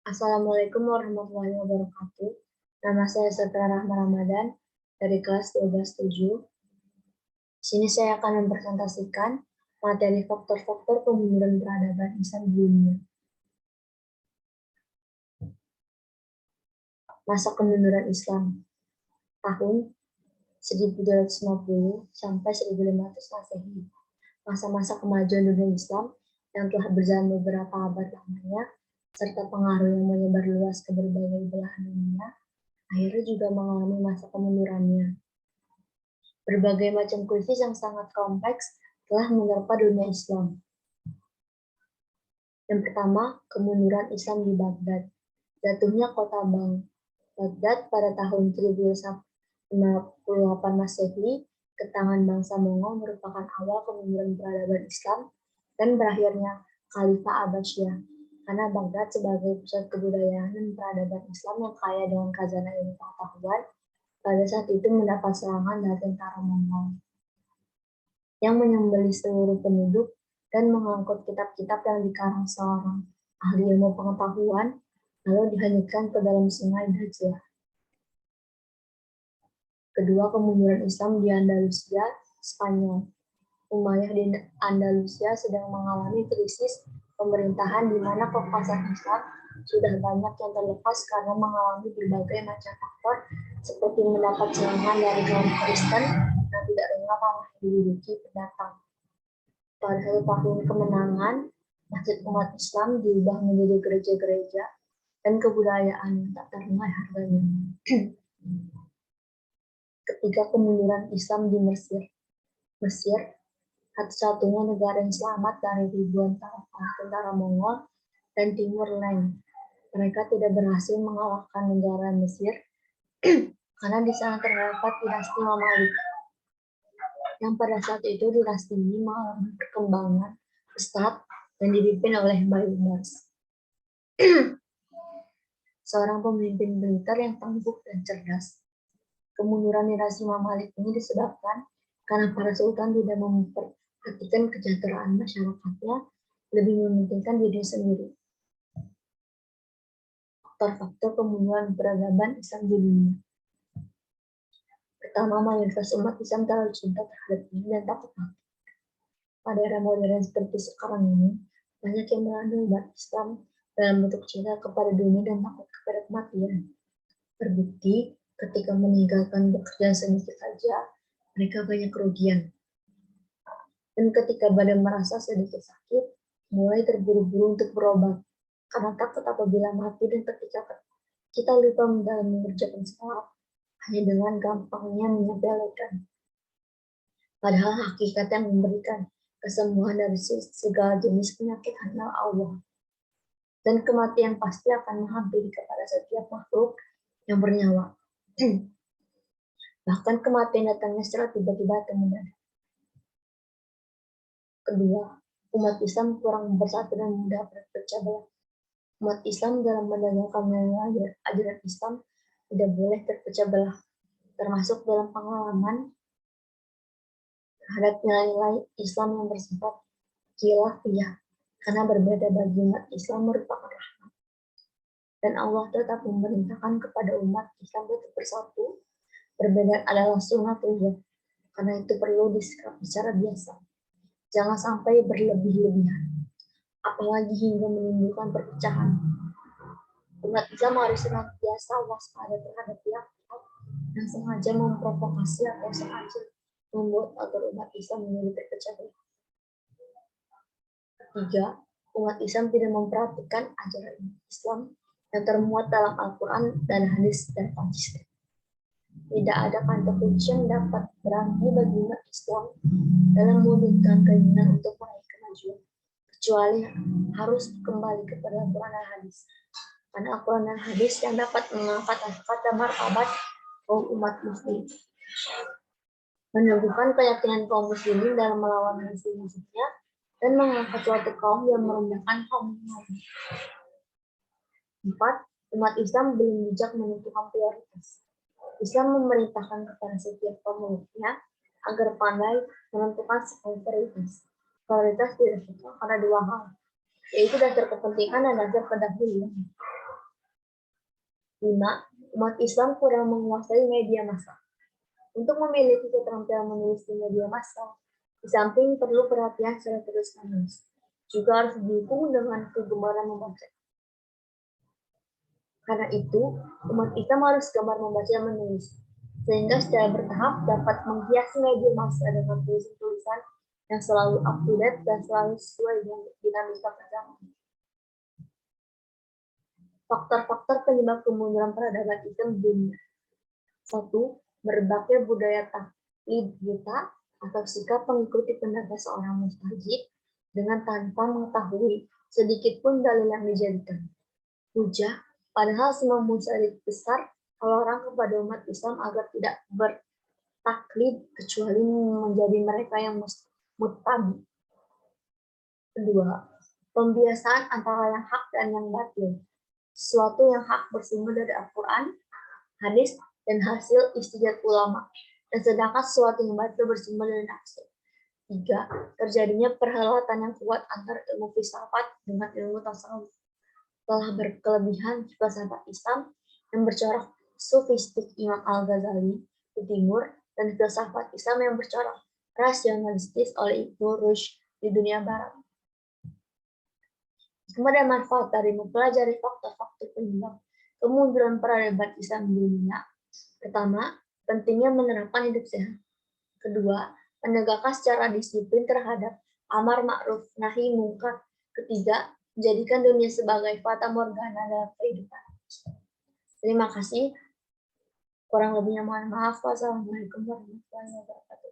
Assalamualaikum warahmatullahi wabarakatuh. Nama saya Setra Rahma Ramadan dari kelas 12-7. Di sini saya akan mempresentasikan materi faktor-faktor kemunduran peradaban Islam di dunia. Masa kemunduran Islam tahun 1250 sampai 1500 Masehi. Masa-masa kemajuan dunia Islam yang telah berjalan beberapa abad lamanya, serta pengaruh yang menyebar luas ke berbagai belahan dunia, akhirnya juga mengalami masa kemundurannya. Berbagai macam krisis yang sangat kompleks telah menerpa dunia Islam. Yang pertama, kemunduran Islam di Baghdad. Jatuhnya kota Baghdad pada tahun 1158 Masehi ke tangan bangsa Mongol merupakan awal kemunduran peradaban Islam dan berakhirnya Khalifah Abbasiyah. Karena Baghdad sebagai pusat kebudayaan dan peradaban Islam yang kaya dengan khazanah ilmu pengetahuan, pada saat itu mendapat serangan dari tentara Mongol yang menyembelih seluruh penduduk dan mengangkut kitab-kitab yang dikarang seorang ahli ilmu pengetahuan, lalu dihanyutkan ke dalam sungai Dajjal. Kedua, kemunduran Islam di Andalusia, Spanyol. Umayyah di Andalusia sedang mengalami krisis pemerintahan di mana kekuasaan Islam sudah banyak yang terlepas karena mengalami berbagai macam faktor seperti mendapat serangan dari kaum Kristen yang tidak rela tanah diduduki pendatang. Pada satu tahun kemenangan, masjid umat Islam diubah menjadi gereja-gereja dan kebudayaan yang tak ternilai harganya. Ketiga, kemunduran Islam di Mesir. Mesir, satu-satunya negara yang selamat dari ribuan tentara Mongol dan Timur Lain. Mereka tidak berhasil mengalahkan negara Mesir karena di sana terdapat dinasti Mamalik, yang pada saat itu dinasti ini mengalami perkembangan pesat dan dipimpin oleh Baybars, seorang pemimpin militer yang tangguh dan cerdas. Kemunduran dinasti Mamalik ini disebabkan karena para sultan tidak memperhatikan kesejahteraan masyarakatnya, lebih mementingkan diri sendiri. Faktor-faktor kemunduran peradaban Islam di dunia. Pertama, mayoritas umat Islam terlalu cinta terhadap diri dan takut mati. Pada era modern seperti sekarang ini, banyak yang melanda umat Islam dalam bentuk cinta kepada dunia dan takut kepada kematian. Terbukti, ketika meninggalkan pekerjaan sedikit saja, mereka banyak kerugian. Dan ketika badan merasa sedikit sakit, mulai terburu-buru untuk berobat, karena takut apabila mati dan ketika kita lupa dalam mengerjakan sholat, hanya dengan gampangnya menyepelekan. Padahal hakikat yang memberikan kesembuhan dari segala jenis penyakit hanya Allah. Dan kematian pasti akan menghampiri kepada setiap makhluk yang bernyawa. Bahkan kematian datangnya secara tiba-tiba atau mendadak. Kedua, umat Islam kurang bersatu dan mudah berpecah belah. Umat Islam dalam menegakkan nilai ajaran Islam tidak boleh terpecah belah, termasuk dalam pengalaman terhadap nilai-nilai Islam yang bersifat khilafiyah, karena berbeda bagi umat Islam merupakan rahmat. Dan Allah tetap memerintahkan kepada umat Islam untuk bersatu. Perbedaan adalah sunnatullah, karena itu perlu disikapi secara biasa. Jangan sampai berlebih-lebihan, apalagi hingga menimbulkan perpecahan. Umat Islam harus senantiasa waspada terhadap pihak-pihak yang sengaja memprovokasi atau sengaja membuat agar umat Islam menjadi terpecah belah. Ketiga, umat Islam tidak memperhatikan ajaran Islam yang termuat dalam Al-Quran dan hadis dan konsisten. Tidak ada kata kunci yang dapat berarti bagi umat Islam dalam mewujudkan keinginan untuk meraih kemajuan, kecuali harus kembali kepada Al-Quran dan hadis. Karena Al-Quran dan hadis yang dapat mengangkat harkat dan martabat kaum umat muslim, menumbuhkan keyakinan kaum muslimin dalam melawan musuh-musuhnya, dan mengangkat suatu kaum yang merendahkan kaum lain. 4. Umat Islam belum bijak menentukan prioritas. Islam memerintahkan kepada setiap pemeluknya agar pandai menentukan skala prioritas. Prioritas dilakukan karena dua hal, yaitu dasar kepentingan dan dasar pendahuluan. 5. Umat Islam kurang menguasai media massa. Untuk memiliki keterampilan menulis di media massa, di samping perlu perhatian secara terus-menerus, juga harus didukung dengan kegemaran membaca. Karena itu, umat Islam harus gemar membaca dan menulis, sehingga secara bertahap dapat menghiasi media massa dengan tulisan-tulisan yang selalu up-to-date dan selalu sesuai dengan dinamika zaman. Faktor-faktor penyebab kemunduran peradaban Islam di dunia. 1. Merebaknya budaya taklid buta atau sikap mengikuti pendapat seorang mujtahid dengan tanpa mengetahui sedikit pun dalil yang dijadikan hujah, padahal semua mujtahid besar melarang kepada umat Islam agar tidak bertaklid kecuali menjadi mereka yang muttabi. 2. Pembiasaan antara yang hak dan yang batil. Sesuatu yang hak bersumber dari Al-Quran, hadis, dan hasil ijtihad ulama, dan sedangkan sesuatu yang batil bersumber dari nafsu. 3. Terjadinya perhelatan yang kuat antara ilmu filsafat dengan ilmu tasawuf. Telah berkelebihan filsafat Islam yang bercorak sofistik Imam Al-Ghazali di timur dan filsafat Islam yang bercorak rasionalistis oleh Ibnu Rushd di dunia barat. Kemudian manfaat dari mempelajari faktor-faktor penyebab kemunduran peradaban Islam di dunia. Pertama, pentingnya menerapkan hidup sehat. Kedua, menegakkan secara disiplin terhadap amar ma'ruf nahi mungkar. Ketiga, menjadikan dunia sebagai fata morgana dalam kehidupan. Terima kasih. Kurang lebihnya mohon maaf. Wassalamualaikum warahmatullahi wabarakatuh.